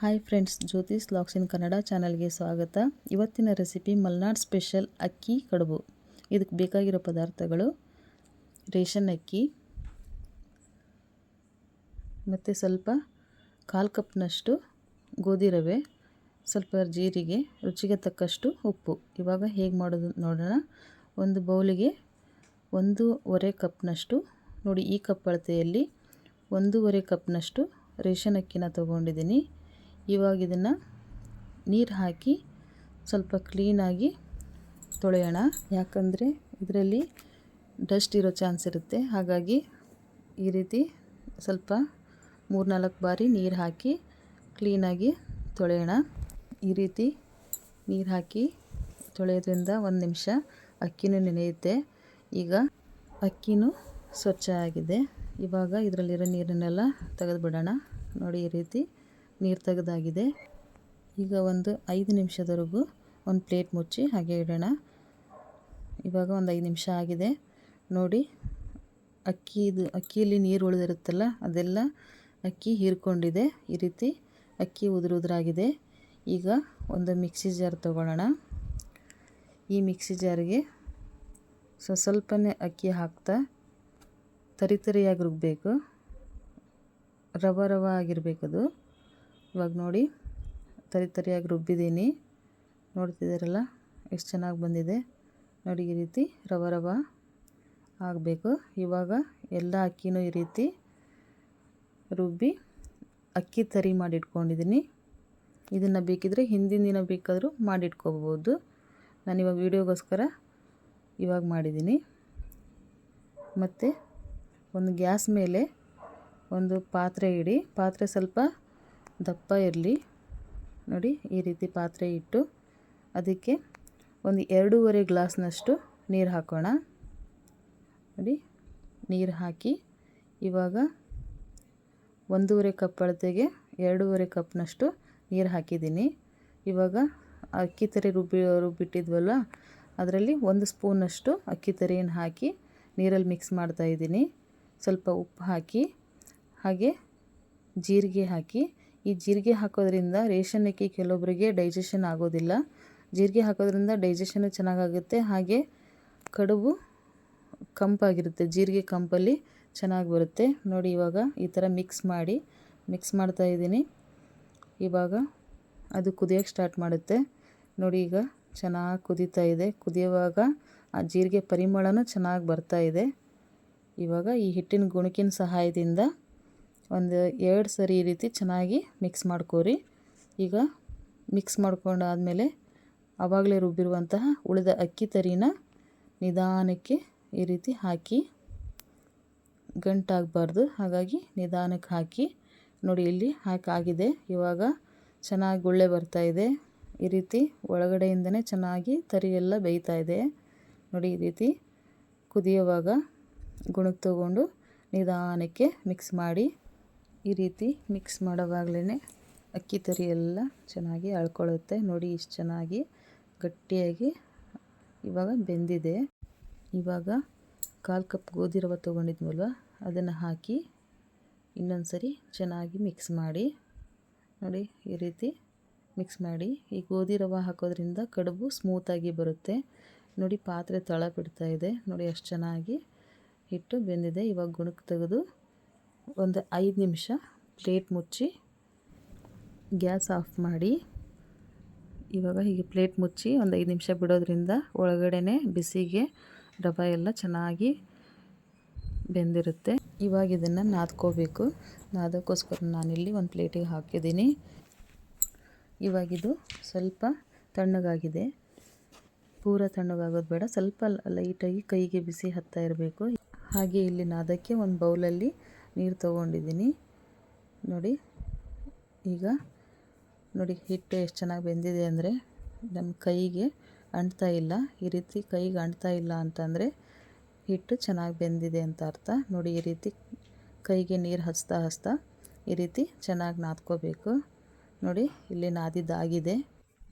Hi friends, Jyothi's LOX ಇನ್ ಕನ್ನಡ ಚಾನಲ್ಗೆ ಸ್ವಾಗತ. ಇವತ್ತಿನ ರೆಸಿಪಿ ಮಲ್ನಾಡ್ ಸ್ಪೆಷಲ್ ಅಕ್ಕಿ ಕಡುಬು. ಇದಕ್ಕೆ ಬೇಕಾಗಿರೋ ಪದಾರ್ಥಗಳು ರೇಷನ್ ಅಕ್ಕಿ ಮತ್ತು ಸ್ವಲ್ಪ 1/4 ಕಪ್ನಷ್ಟು ಗೋಧಿ ರವೆ, ಸ್ವಲ್ಪ ಜೀರಿಗೆ, ರುಚಿಗೆ ತಕ್ಕಷ್ಟು ಉಪ್ಪು. ಇವಾಗ ಹೇಗೆ ಮಾಡೋದು ನೋಡೋಣ. ಒಂದು ಬೌಲಿಗೆ 1.5 ಕಪ್ನಷ್ಟು, ನೋಡಿ ಈ ಕಪ್ ಅಳತೆಯಲ್ಲಿ 1.5 ಕಪ್ನಷ್ಟು ರೇಷನ್ ಅಕ್ಕಿನ ತೊಗೊಂಡಿದ್ದೀನಿ. ಇವಾಗ ಇದನ್ನು ನೀರು ಹಾಕಿ ಸ್ವಲ್ಪ ಕ್ಲೀನಾಗಿ ತೊಳೆಯೋಣ. ಯಾಕಂದರೆ ಇದರಲ್ಲಿ ಡಸ್ಟ್ ಇರೋ ಚಾನ್ಸ್ ಇರುತ್ತೆ. ಹಾಗಾಗಿ ಈ ರೀತಿ ಸ್ವಲ್ಪ 3-4 ಬಾರಿ ನೀರು ಹಾಕಿ ಕ್ಲೀನಾಗಿ ತೊಳೆಯೋಣ. ಈ ರೀತಿ ನೀರು ಹಾಕಿ ತೊಳೆಯೋದ್ರಿಂದ 1 ನಿಮಿಷ ಅಕ್ಕಿನೂ ನೆನೆಯುತ್ತೆ. ಈಗ ಅಕ್ಕಿನೂ ಸ್ವಚ್ಛ ಆಗಿದೆ. ಇವಾಗ ಇದರಲ್ಲಿರೋ ನೀರನ್ನೆಲ್ಲ ತೆಗೆದುಬಿಡೋಣ. ನೋಡಿ, ಈ ರೀತಿ ನೀರು ತೆಗೆದಾಗಿದೆ. ಈಗ ಒಂದು 5 ನಿಮಿಷದವರೆಗೂ ಒಂದು ಪ್ಲೇಟ್ ಮುಚ್ಚಿ ಹಾಗೆ ಇಡೋಣ. ಇವಾಗ ಒಂದು 5 ನಿಮಿಷ ಆಗಿದೆ. ನೋಡಿ, ಅಕ್ಕಿಯಲ್ಲಿ ನೀರು ಉಳಿದಿರುತ್ತಲ್ಲ, ಅದೆಲ್ಲ ಅಕ್ಕಿ ಹೀರ್ಕೊಂಡಿದೆ. ಈ ರೀತಿ ಅಕ್ಕಿ ಉದುರಾಗಿದೆ. ಈಗ ಒಂದು ಮಿಕ್ಸಿ ಜಾರ್ ತೊಗೊಳ್ಳೋಣ. ಈ ಮಿಕ್ಸಿ ಜಾರಿಗೆ ಸ್ವಲ್ಪನೇ ಅಕ್ಕಿ ಹಾಕ್ತಾ ತರಿಯಾಗಿ ರುಬ್ಬಬೇಕು. ರವ ಆಗಿರಬೇಕದು. ಇವಾಗ ನೋಡಿ, ತರಿಯಾಗಿ ರುಬ್ಬಿದ್ದೀನಿ. ನೋಡ್ತಿದ್ದೀರಲ್ಲ ಎಷ್ಟು ಚೆನ್ನಾಗಿ ಬಂದಿದೆ. ನೋಡಿ, ಈ ರೀತಿ ರವ ಆಗಬೇಕು. ಇವಾಗ ಎಲ್ಲ ಅಕ್ಕಿನೂ ಈ ರೀತಿ ರುಬ್ಬಿ ಅಕ್ಕಿ ತರಿ ಮಾಡಿಟ್ಕೊಂಡಿದ್ದೀನಿ. ಇದನ್ನು ಬೇಕಿದ್ರೆ ಹಿಂದಿನ ದಿನ ಬೇಕಾದರೂ ಮಾಡಿಟ್ಕೋಬೋದು. ನಾನಿವಾಗ ವೀಡಿಯೋಗೋಸ್ಕರ ಇವಾಗ ಮಾಡಿದ್ದೀನಿ. ಮತ್ತು ಒಂದು ಗ್ಯಾಸ್ ಮೇಲೆ ಒಂದು ಪಾತ್ರೆ ಇಡಿ. ಪಾತ್ರೆ ಸ್ವಲ್ಪ ದಪ್ಪ ಇರಲಿ. ನೋಡಿ, ಈ ರೀತಿ ಪಾತ್ರೆ ಇಟ್ಟು ಅದಕ್ಕೆ ಒಂದು 2.5 ಗ್ಲಾಸ್ನಷ್ಟು ನೀರು ಹಾಕೋಣ. ನೋಡಿ, ನೀರು ಹಾಕಿ ಇವಾಗ 1.5 ಕಪ್ ಅಳತೆಗೆ 2.5 ಕಪ್ನಷ್ಟು ನೀರು ಹಾಕಿದ್ದೀನಿ. ಇವಾಗ ಅಕ್ಕಿ ತರಿ ರುಬ್ಬಿಟ್ಟಿದ್ವಲ್ಲ, ಅದರಲ್ಲಿ 1 ಸ್ಪೂನಷ್ಟು ಅಕ್ಕಿ ತರಿಯನ್ನು ಹಾಕಿ ನೀರಲ್ಲಿ ಮಿಕ್ಸ್ ಮಾಡ್ತಾಯಿದ್ದೀನಿ. ಸ್ವಲ್ಪ ಉಪ್ಪು ಹಾಕಿ ಹಾಗೆ ಜೀರಿಗೆ ಹಾಕಿ. ಈ ಜೀರಿಗೆ ಹಾಕೋದ್ರಿಂದ ರೇಷನ್ ಅಕ್ಕಿ ಕೆಲವೊಬ್ಬರಿಗೆ ಡೈಜೆಷನ್ ಆಗೋದಿಲ್ಲ. ಜೀರಿಗೆ ಹಾಕೋದ್ರಿಂದ ಡೈಜೆಷನ್ನು ಚೆನ್ನಾಗಾಗುತ್ತೆ. ಹಾಗೆ ಕಡುಬು ಕಂಪಾಗಿರುತ್ತೆ. ಜೀರಿಗೆ ಕಂಪಲ್ಲಿ ಚೆನ್ನಾಗಿ ಬರುತ್ತೆ. ನೋಡಿ, ಇವಾಗ ಈ ಥರ ಮಿಕ್ಸ್ ಮಾಡ್ತಾಯಿದ್ದೀನಿ. ಇವಾಗ ಅದು ಕುದಿಯೋಕ್ಕೆ ಸ್ಟಾರ್ಟ್ ಮಾಡುತ್ತೆ. ನೋಡಿ, ಈಗ ಚೆನ್ನಾಗಿ ಕುದೀತಾ ಇದೆ. ಕುದಿಯುವಾಗ ಆ ಜೀರಿಗೆ ಪರಿಮಳನೂ ಚೆನ್ನಾಗಿ ಬರ್ತಾಯಿದೆ. ಇವಾಗ ಈ ಹಿಟ್ಟಿನ ಗುಣಕಿನ ಸಹಾಯದಿಂದ ಒಂದು 2 ಸರಿ ಈ ರೀತಿ ಚೆನ್ನಾಗಿ ಮಿಕ್ಸ್ ಮಾಡ್ಕೋರಿ. ಈಗ ಮಿಕ್ಸ್ ಮಾಡ್ಕೊಂಡಾದಮೇಲೆ ಆವಾಗಲೇ ರುಬ್ಬಿರುವಂತಹ ಉಳಿದ ಅಕ್ಕಿ ತರಿನ ನಿಧಾನಕ್ಕೆ ಈ ರೀತಿ ಹಾಕಿ, ಗಂಟಾಗಬಾರ್ದು, ಹಾಗಾಗಿ ನಿಧಾನಕ್ಕೆ ಹಾಕಿ. ನೋಡಿ, ಇಲ್ಲಿ ಹಾಕಾಗಿದೆ. ಇವಾಗ ಚೆನ್ನಾಗಿ ಗುಳ್ಳೆ ಬರ್ತಾಯಿದೆ. ಈ ರೀತಿ ಒಳಗಡೆಯಿಂದನೇ ಚೆನ್ನಾಗಿ ತರಿ ಎಲ್ಲ ಬೇಯ್ತಾ ಇದೆ. ನೋಡಿ, ಈ ರೀತಿ ಕುದಿಯುವಾಗ ಗುಣಕ್ಕೆ ತಗೊಂಡು ನಿಧಾನಕ್ಕೆ ಮಿಕ್ಸ್ ಮಾಡಿ. ಈ ರೀತಿ ಮಿಕ್ಸ್ ಮಾಡೋವಾಗಲೇ ಅಕ್ಕಿ ತರಿ ಎಲ್ಲ ಚೆನ್ನಾಗಿ ಅಳ್ಕೊಳ್ಳುತ್ತೆ. ನೋಡಿ, ಇಷ್ಟು ಚೆನ್ನಾಗಿ ಗಟ್ಟಿಯಾಗಿ ಇವಾಗ ಬೆಂದಿದೆ. ಇವಾಗ 1/4 ಕಪ್ ಗೋಧಿ ರವೆ ತೊಗೊಂಡಿದ್ವಲ್ವ, ಅದನ್ನು ಹಾಕಿ ಇನ್ನೊಂದು ಸರಿ ಚೆನ್ನಾಗಿ ಮಿಕ್ಸ್ ಮಾಡಿ. ನೋಡಿ, ಈ ರೀತಿ ಮಿಕ್ಸ್ ಮಾಡಿ. ಈ ಗೋಧಿ ರವೆ ಹಾಕೋದ್ರಿಂದ ಕಡುಬು ಸ್ಮೂತಾಗಿ ಬರುತ್ತೆ. ನೋಡಿ, ಪಾತ್ರೆ ತಳ ಬಿಡ್ತಾ ಇದೆ. ನೋಡಿ, ಎಷ್ಟು ಚೆನ್ನಾಗಿ ಹಿಟ್ಟು ಬೆಂದಿದೆ. ಇವಾಗ ಗುಣಕ್ಕೆ ತೆಗೆದು ಒಂದು 5 ನಿಮಿಷ ಪ್ಲೇಟ್ ಮುಚ್ಚಿ ಗ್ಯಾಸ್ ಆಫ್ ಮಾಡಿ. ಇವಾಗ ಹೀಗೆ ಪ್ಲೇಟ್ ಮುಚ್ಚಿ ಒಂದು 5 ನಿಮಿಷ ಬಿಡೋದ್ರಿಂದ ಒಳಗಡೆ ಬಿಸಿಗೆ ರವೆ ಎಲ್ಲ ಚೆನ್ನಾಗಿ ಬೆಂದಿರುತ್ತೆ. ಇವಾಗ ಇದನ್ನು ನಾದ್ಕೋಬೇಕು. ನಾದೋಕ್ಕೋಸ್ಕರ ನಾನಿಲ್ಲಿ ಒಂದು ಪ್ಲೇಟಿಗೆ ಹಾಕಿದ್ದೀನಿ. ಇವಾಗಿದು ಸ್ವಲ್ಪ ತಣ್ಣಗಾಗಿದೆ. ಪೂರ ತಣ್ಣಗಾಗೋದು ಬೇಡ, ಸ್ವಲ್ಪ ಲೈಟಾಗಿ ಕೈಗೆ ಬಿಸಿ ಹತ್ತಾ ಇರಬೇಕು. ಹಾಗೆ ಇಲ್ಲಿ ನಾದಕ್ಕೆ ಒಂದು ಬೌಲಲ್ಲಿ ನೀರು ತೊಗೊಂಡಿದ್ದೀನಿ. ನೋಡಿ, ಈಗ ನೋಡಿ ಹಿಟ್ಟು ಎಷ್ಟು ಚೆನ್ನಾಗಿ ಬೆಂದಿದೆ ಅಂದರೆ ನಮ್ಮ ಕೈಗೆ ಅಂಟ್ತಾ ಇಲ್ಲ. ಈ ರೀತಿ ಕೈಗೆ ಅಂಟ್ತಾ ಇಲ್ಲ ಅಂತಂದರೆ ಹಿಟ್ಟು ಚೆನ್ನಾಗಿ ಬೆಂದಿದೆ ಅಂತ ಅರ್ಥ. ನೋಡಿ, ಈ ರೀತಿ ಕೈಗೆ ನೀರು ಹಚ್ತಾ ಈ ರೀತಿ ಚೆನ್ನಾಗಿ ನಾದ್ಕೋಬೇಕು. ನೋಡಿ, ಇಲ್ಲಿ ನಾದಿದ್ದಾಗಿದೆ.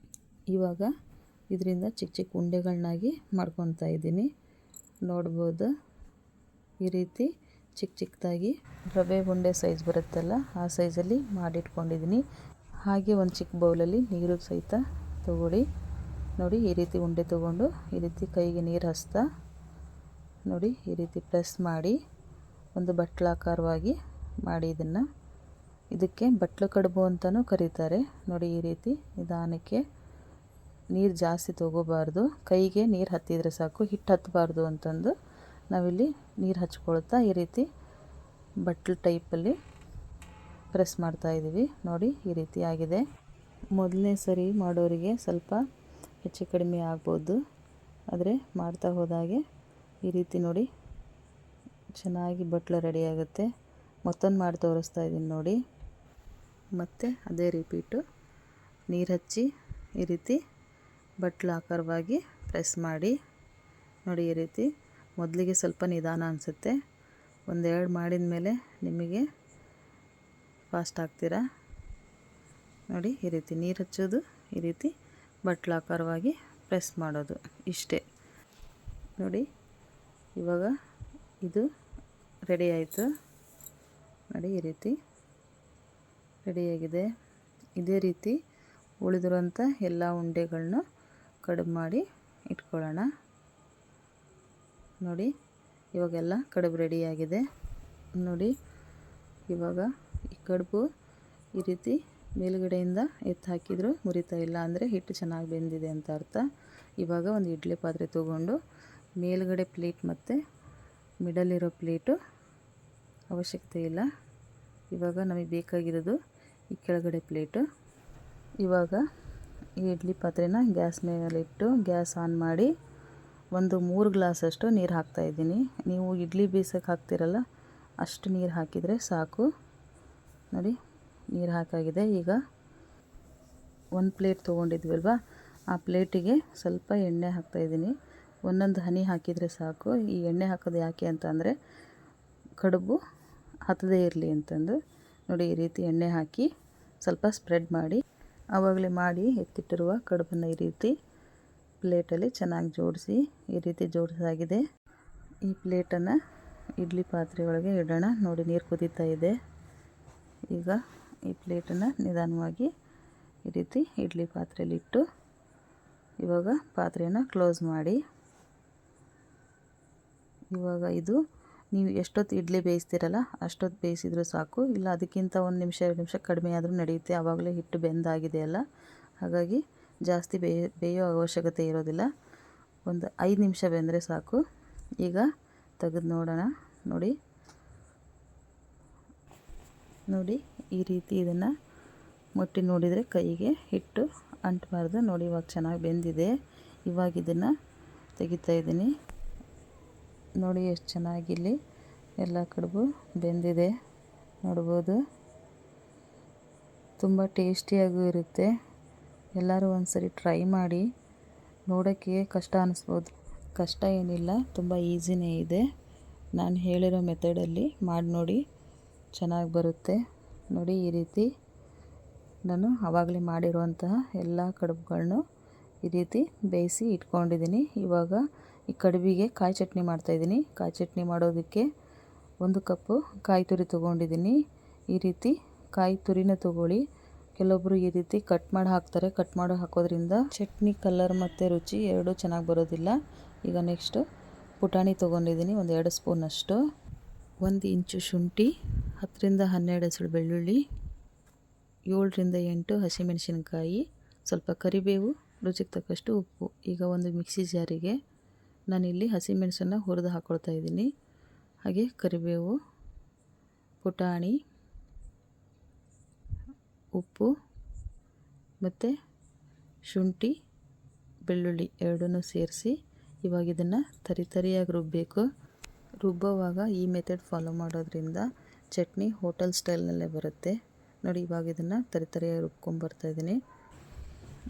ಇವಾಗ ಇದರಿಂದ ಚಿಕ್ಕ ಚಿಕ್ಕ ಉಂಡೆಗಳನ್ನಾಗಿ ಮಾಡ್ಕೊತಾ ಇದ್ದೀನಿ. ನೋಡ್ಬೋದು, ಈ ರೀತಿ ಚಿಕ್ಕದಾಗಿ ರವೆ ಉಂಡೆ ಸೈಜ್ ಬರುತ್ತಲ್ಲ, ಆ ಸೈಜಲ್ಲಿ ಮಾಡಿಟ್ಕೊಂಡಿದ್ದೀನಿ. ಹಾಗೆ ಒಂದು ಚಿಕ್ಕ ಬೌಲಲ್ಲಿ ನೀರು ಸಹಿತ ತಗೊಳ್ಳಿ. ನೋಡಿ ಈ ರೀತಿ ಉಂಡೆ ತೊಗೊಂಡು ಈ ರೀತಿ ಕೈಗೆ ನೀರು ಹಚ್ತಾ ನೋಡಿ ಈ ರೀತಿ ಪ್ರೆಸ್ ಮಾಡಿ ಒಂದು ಬಟ್ಲಾಕಾರವಾಗಿ ಮಾಡಿ ಇದಕ್ಕೆ ಬಟ್ಲು ಕಡುಬು ಅಂತಲೂ ಕರೀತಾರೆ. ನೋಡಿ ಈ ರೀತಿ ನಿಧಾನಕ್ಕೆ ನೀರು ಜಾಸ್ತಿ ತಗೋಬಾರ್ದು, ಕೈಗೆ ನೀರು ಹತ್ತಿದರೆ ಸಾಕು, ಹಿಟ್ಟು ಹತ್ತಬಾರ್ದು ಅಂತಂದು ನಾವಿಲ್ಲಿ ನೀರು ಹಚ್ಕೊಳ್ತಾ ಈ ರೀತಿ ಬಟ್ಲು ಟೈಪಲ್ಲಿ ಪ್ರೆಸ್ ಮಾಡ್ತಾಯಿದ್ದೀವಿ. ನೋಡಿ ಈ ರೀತಿ ಆಗಿದೆ. ಮೊದಲನೇ ಸರಿ ಮಾಡೋರಿಗೆ ಸ್ವಲ್ಪ ಹೆಚ್ಚು ಕಡಿಮೆ ಆಗ್ಬೋದು, ಆದರೆ ಮಾಡ್ತಾ ಹೋದಾಗೆ ಈ ರೀತಿ ನೋಡಿ ಚೆನ್ನಾಗಿ ಬಟ್ಲು ರೆಡಿ ಆಗುತ್ತೆ. ಮತ್ತೊಂದು ಮಾಡಿ ತೋರಿಸ್ತಾ ಇದ್ದೀನಿ ನೋಡಿ. ಮತ್ತು ಅದೇ ರಿಪೀಟು ನೀರು ಹಚ್ಚಿ ಈ ರೀತಿ ಬಟ್ಲು ಆಕಾರವಾಗಿ ಪ್ರೆಸ್ ಮಾಡಿ ನೋಡಿ. ಈ ರೀತಿ ಮೊದಲಿಗೆ ಸ್ವಲ್ಪ ನಿಧಾನ ಅನಿಸುತ್ತೆ, ಒಂದೆರಡು ಮಾಡಿದ ಮೇಲೆ ನಿಮಗೆ ಫಾಸ್ಟ್ ಆಗ್ತೀರಾ. ನೋಡಿ ಈ ರೀತಿ ನೀರು ಹಚ್ಚೋದು, ಈ ರೀತಿ ಬಟ್ಲು ಆಕಾರವಾಗಿ ಪ್ರೆಸ್ ಮಾಡೋದು, ಇಷ್ಟೇ ನೋಡಿ. ಇವಾಗ ಇದು ರೆಡಿ ಆಯಿತು ನೋಡಿ. ಈ ರೀತಿ ರೆಡಿಯಾಗಿದೆ. ಇದೇ ರೀತಿ ಉಳಿದಿರೋಂಥ ಎಲ್ಲ ಉಂಡೆಗಳನ್ನ ಕಡುಬು ಮಾಡಿ ಇಟ್ಕೊಳ್ಳೋಣ. ನೋಡಿ ಇವಾಗೆಲ್ಲ ಕಡುಬು ರೆಡಿಯಾಗಿದೆ ನೋಡಿ. ಇವಾಗ ಈ ಕಡುಬು ಈ ರೀತಿ ಮೇಲುಗಡೆಯಿಂದ ಎತ್ತು ಹಾಕಿದರೂ ಮುರಿತಾ ಇಲ್ಲ, ಅಂದರೆ ಹಿಟ್ಟು ಚೆನ್ನಾಗಿ ಬೆಂದಿದೆ ಅಂತ ಅರ್ಥ. ಇವಾಗ ಒಂದು ಇಡ್ಲಿ ಪಾತ್ರೆ ತೊಗೊಂಡು ಮೇಲುಗಡೆ ಪ್ಲೇಟ್ ಮತ್ತು ಮಿಡಲಿರೋ ಪ್ಲೇಟು ಅವಶ್ಯಕತೆ ಇಲ್ಲ. ಇವಾಗ ನಮಗೆ ಬೇಕಾಗಿರೋದು ಈ ಕೆಳಗಡೆ ಪ್ಲೇಟು. ಇವಾಗ ಈ ಇಡ್ಲಿ ಪಾತ್ರೆನ ಗ್ಯಾಸ್ ಮೇಲಿಟ್ಟು ಗ್ಯಾಸ್ ಆನ್ ಮಾಡಿ ಒಂದು 3 ಗ್ಲಾಸಷ್ಟು ನೀರು ಹಾಕ್ತಾಯಿದ್ದೀನಿ. ನೀವು ಇಡ್ಲಿ ಬೇಯಿಸೋಕೆ ಹಾಕ್ತಿರಲ್ಲ ಅಷ್ಟು ನೀರು ಹಾಕಿದರೆ ಸಾಕು ನೋಡಿ. ನೀರು ಹಾಕಾಗಿದೆ. ಈಗ ಒಂದು ಪ್ಲೇಟ್ ತೊಗೊಂಡಿದ್ವಲ್ವ, ಆ ಪ್ಲೇಟಿಗೆ ಸ್ವಲ್ಪ ಎಣ್ಣೆ ಹಾಕ್ತಾಯಿದ್ದೀನಿ. ಒಂದೊಂದು ಹನಿ ಹಾಕಿದರೆ ಸಾಕು. ಈ ಎಣ್ಣೆ ಹಾಕೋದು ಯಾಕೆ ಅಂತಂದರೆ ಕಡುಬು ಹತ್ತದೇ ಇರಲಿ ಅಂತಂದು ನೋಡಿ. ಈ ರೀತಿ ಎಣ್ಣೆ ಹಾಕಿ ಸ್ವಲ್ಪ ಸ್ಪ್ರೆಡ್ ಮಾಡಿ, ಆವಾಗಲೇ ಮಾಡಿ ಎತ್ತಿಟ್ಟಿರುವ ಕಡುಬನ್ನು ಈ ರೀತಿ ಪ್ಲೇಟಲ್ಲಿ ಚೆನ್ನಾಗಿ ಜೋಡಿಸಿ ಈ ರೀತಿ ಜೋಡಿಸಾಗಿದೆ. ಈ ಪ್ಲೇಟನ್ನು ಇಡ್ಲಿ ಪಾತ್ರೆ ಒಳಗೆ ಇಡೋಣ. ನೋಡಿ ನೀರು ಕುದೀತಾ ಇದೆ. ಈಗ ಈ ಪ್ಲೇಟನ್ನು ನಿಧಾನವಾಗಿ ಈ ರೀತಿ ಇಡ್ಲಿ ಪಾತ್ರೆಯಲ್ಲಿಟ್ಟು ಇವಾಗ ಪಾತ್ರೆಯನ್ನು ಕ್ಲೋಸ್ ಮಾಡಿ. ಇವಾಗ ಇದು ನೀವು ಎಷ್ಟೊತ್ತು ಇಡ್ಲಿ ಬೇಯಿಸ್ತೀರಲ್ಲ ಅಷ್ಟೊತ್ತು ಬೇಯಿಸಿದರೂ ಸಾಕು, ಇಲ್ಲ ಅದಕ್ಕಿಂತ 1 ನಿಮಿಷ 2 ನಿಮಿಷ ಕಡಿಮೆ ಆದರೂ ನಡೆಯುತ್ತೆ. ಆವಾಗಲೇ ಹಿಟ್ಟು ಬೆಂದಾಗಿದೆ ಅಲ್ಲ, ಹಾಗಾಗಿ ಜಾಸ್ತಿ ಬೇಯೋ ಅವಶ್ಯಕತೆ ಇರೋದಿಲ್ಲ. ಒಂದು 5 ನಿಮಿಷ ಬೆಂದರೆ ಸಾಕು. ಈಗ ತೆಗೆದು ನೋಡೋಣ. ನೋಡಿ ನೋಡಿ ಈ ರೀತಿ ಇದನ್ನು ಮುಟ್ಟಿ ನೋಡಿದರೆ ಕೈಗೆ ಹಿಟ್ಟು ಅಂಟಬಾರ್ದು. ನೋಡಿ ಇವಾಗ ಚೆನ್ನಾಗಿ ಬೆಂದಿದೆ. ಇವಾಗ ಇದನ್ನು ತೆಗಿತಾ ಇದ್ದೀನಿ. ನೋಡಿ ಎಷ್ಟು ಚೆನ್ನಾಗಿಲ್ಲಿ ಎಲ್ಲ ಕಡುಬು ಬೆಂದಿದೆ ನೋಡ್ಬೋದು. ತುಂಬ ಟೇಸ್ಟಿಯಾಗೂ ಇರುತ್ತೆ. ಎಲ್ಲರೂ ಒಂದ್ಸರಿ ಟ್ರೈ ಮಾಡಿ. ನೋಡೋಕ್ಕೆ ಕಷ್ಟ ಅನ್ನಿಸ್ಬೋದು, ಕಷ್ಟ ಏನಿಲ್ಲ, ತುಂಬ ಈಸಿನೇ ಇದೆ. ನಾನು ಹೇಳಿರೋ ಮೆಥಡಲ್ಲಿ ಮಾಡಿ ನೋಡಿ, ಚೆನ್ನಾಗಿ ಬರುತ್ತೆ ನೋಡಿ. ಈ ರೀತಿ ನಾನು ಆವಾಗಲೇ ಮಾಡಿರುವಂತಹ ಎಲ್ಲ ಕಡುಬುಗಳನ್ನು ಈ ರೀತಿ ಬೇಯಿಸಿ ಇಟ್ಕೊಂಡಿದ್ದೀನಿ. ಇವಾಗ ಈ ಕಡುಬಿಗೆ ಕಾಯಿ ಚಟ್ನಿ ಮಾಡ್ತಾಯಿದ್ದೀನಿ. ಕಾಯಿ ಚಟ್ನಿ ಮಾಡೋದಕ್ಕೆ 1 ಕಪ್ಪು ಕಾಯಿ ತುರಿ ತೊಗೊಂಡಿದ್ದೀನಿ. ಈ ರೀತಿ ಕಾಯಿ ತುರಿನ ತೊಗೊಳ್ಳಿ. ಕೆಲವೊಬ್ಬರು ಈ ರೀತಿ ಕಟ್ ಮಾಡಿ ಹಾಕ್ತಾರೆ. ಕಟ್ ಮಾಡಿ ಹಾಕೋದ್ರಿಂದ ಚಟ್ನಿ ಕಲರ್ ಮತ್ತು ರುಚಿ ಎರಡೂ ಚೆನ್ನಾಗಿ ಬರೋದಿಲ್ಲ. ಈಗ ನೆಕ್ಸ್ಟು ಪುಟಾಣಿ ತೊಗೊಂಡಿದ್ದೀನಿ, 1-2 ಸ್ಪೂನಷ್ಟು. 1 ಇಂಚು ಶುಂಠಿ, 10-12 ಎಸಳು ಬೆಳ್ಳುಳ್ಳಿ, 7-8 ಹಸಿಮೆಣಸಿನಕಾಯಿ, ಸ್ವಲ್ಪ ಕರಿಬೇವು, ರುಚಿಗೆ ತಕ್ಕಷ್ಟು ಉಪ್ಪು. ಈಗ ಒಂದು ಮಿಕ್ಸಿ ಜಾರಿಗೆ ನಾನಿಲ್ಲಿ ಹಸಿಮೆಣಸನ್ನು ಹುರಿದು ಹಾಕ್ಕೊಳ್ತಾ ಇದ್ದೀನಿ. ಹಾಗೆ ಕರಿಬೇವು, ಪುಟಾಣಿ, ಉಪ್ಪು ಮತ್ತು ಶುಂಠಿ ಬೆಳ್ಳುಳ್ಳಿ ಎರಡನ್ನೂ ಸೇರಿಸಿ ಇವಾಗ ಇದನ್ನು ತರಿಯಾಗಿ ರುಬ್ಬಬೇಕು. ರುಬ್ಬುವಾಗ ಈ ಮೆಥಡ್ ಫಾಲೋ ಮಾಡೋದ್ರಿಂದ ಚಟ್ನಿ ಹೋಟೆಲ್ ಸ್ಟೈಲ್ನಲ್ಲೇ ಬರುತ್ತೆ ನೋಡಿ. ಇವಾಗ ಇದನ್ನು ತರಿಯಾಗಿ ರುಬ್ಕೊಂಬರ್ತಾಯಿದ್ದೀನಿ.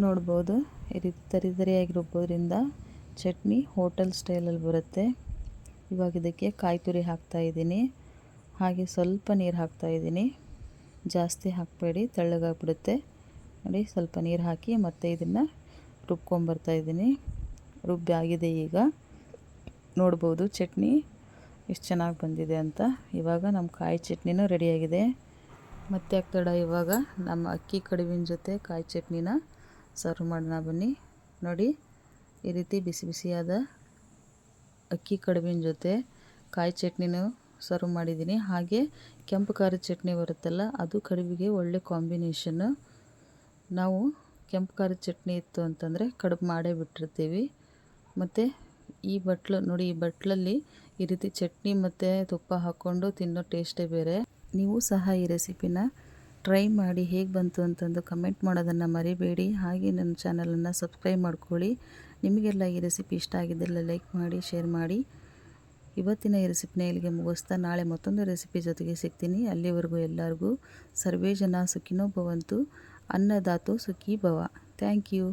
ನೋಡ್ಬೋದು ಈ ರೀತಿ ತರಿಯಾಗಿ ರುಬ್ಬೋದ್ರಿಂದ ಚಟ್ನಿ ಹೋಟೆಲ್ ಸ್ಟೈಲಲ್ಲಿ ಬರುತ್ತೆ. ಇವಾಗ ಇದಕ್ಕೆ ಕಾಯಿ ತುರಿ ಹಾಕ್ತಾಯಿದ್ದೀನಿ. ಹಾಗೆ ಸ್ವಲ್ಪ ನೀರು ಹಾಕ್ತಾಯಿದ್ದೀನಿ, ಜಾಸ್ತಿ ಹಾಕಬೇಡಿ, ತೆಳ್ಳಗಾಗ್ಬಿಡುತ್ತೆ ನೋಡಿ. ಸ್ವಲ್ಪ ನೀರು ಹಾಕಿ ಮತ್ತೆ ಇದನ್ನು ರುಬ್ಕೊಂಬರ್ತಾಯಿದ್ದೀನಿ. ರುಬ್ಬಿ ಆಗಿದೆ. ಈಗ ನೋಡ್ಬೋದು ಚಟ್ನಿ ಎಷ್ಟು ಚೆನ್ನಾಗಿ ಬಂದಿದೆ ಅಂತ. ಇವಾಗ ನಮ್ಮ ಕಾಯಿ ಚಟ್ನಿನೂ ರೆಡಿಯಾಗಿದೆ. ಮತ್ತೆ ಆಗ್ತಡ ಇವಾಗ ನಮ್ಮ ಅಕ್ಕಿ ಕಡುಬಿನ ಜೊತೆ ಕಾಯಿ ಚಟ್ನಿನ ಸರ್ವ್ ಮಾಡೋಣ ಬನ್ನಿ. ನೋಡಿ ಈ ರೀತಿ ಬಿಸಿ ಬಿಸಿಯಾದ ಅಕ್ಕಿ ಕಡುಬಿನ ಜೊತೆ ಕಾಯಿ ಚಟ್ನಿನೂ ಸರ್ವ್ ಮಾಡಿದ್ದೀನಿ. ಹಾಗೆ ಕೆಂಪು ಖಾರದ ಚಟ್ನಿ ಬರುತ್ತಲ್ಲ, ಅದು ಕಡುಬಿಗೆ ಒಳ್ಳೆ ಕಾಂಬಿನೇಷನ್ನು. ನಾವು ಕೆಂಪು ಖಾರದ ಚಟ್ನಿ ಇತ್ತು ಅಂತಂದರೆ ಕಡುಬು ಮಾಡೇ ಬಿಟ್ಟಿರ್ತೀವಿ. ಮತ್ತು ಈ ಬಟ್ಲು ನೋಡಿ, ಈ ಬಟ್ಲಲ್ಲಿ ಈ ರೀತಿ ಚಟ್ನಿ ಮತ್ತು ತುಪ್ಪ ಹಾಕ್ಕೊಂಡು ತಿನ್ನೋ ಟೇಸ್ಟೇ ಬೇರೆ. ನೀವು ಸಹ ಈ ರೆಸಿಪಿನ ಟ್ರೈ ಮಾಡಿ ಹೇಗೆ ಬಂತು ಅಂತಂದು ಕಮೆಂಟ್ ಮಾಡೋದನ್ನು ಮರಿಬೇಡಿ. ಹಾಗೆ ನನ್ನ ಚಾನಲನ್ನು ಸಬ್ಸ್ಕ್ರೈಬ್ ಮಾಡ್ಕೊಳ್ಳಿ. ನಿಮಗೆಲ್ಲ ಈ ರೆಸಿಪಿ ಇಷ್ಟ ಆಗಿದ್ದೆಲ್ಲ ಲೈಕ್ ಮಾಡಿ, ಶೇರ್ ಮಾಡಿ. ಇವತ್ತಿನ ಈ ರೆಸಿಪಿನ ಇಲ್ಲಿಗೆ ಮುಗಿಸ್ತಾ ನಾಳೆ ಮತ್ತೊಂದು ರೆಸಿಪಿ ಜೊತೆಗೆ ಸಿಗ್ತೀನಿ. ಅಲ್ಲಿವರೆಗೂ ಎಲ್ಲರಿಗೂ ಸರ್ವೇ ಜನ ಸುಖಿನೋ ಭವಂತು, ಅನ್ನದಾತೋ ಸುಖೀ ಭವ. Thank you.